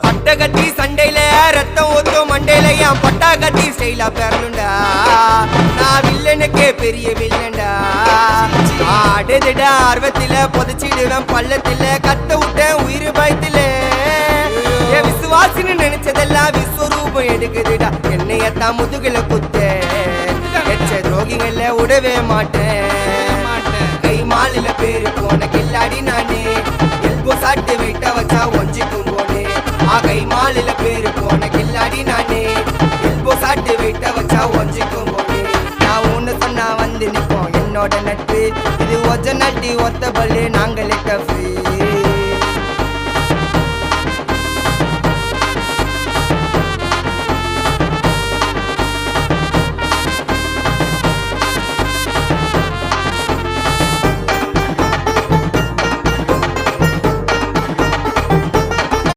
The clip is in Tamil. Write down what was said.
பட்டகத்தி சண்டையில ரத்தம் ஊத்தும் மண்டையில என் பட்டாகத்தி ஸ்டைலா பெறணுண்டா. நான் வில்லனுக்கே பெரிய வில்லன்டா. ஆடுதுட ஆர்வத்தில புதைச்சிடுவேன் பள்ளத்தில கத்த விட்டேன் உயிர் பயத்தில. என் விசுவாசின்னு நினைச்சதெல்லாம் விஸ்வரூபம் எடுக்குதுடா. என்னையத்தான் முதுகுல குத்த எச்ச துரோகிகள விடவே மாட்டேன். கை மாலில பேரு போன கில்லாடி நானே. எல்போ சாட்டு விட்ட வச்சா ஒஞ்சிக்கும் போனே. கை மாலில பேரு போன கில்லாடி நானே. எல்போ சாட்டு விட்ட வச்சா ஒஞ்சிக்கும் போனே. நான் ஒண்ணு சொன்னா வந்து நிப்போம் என்னோட நட்பு. இது ஒஜ நட்டி ஒத்த பல்லு நாங்களே டஃபு.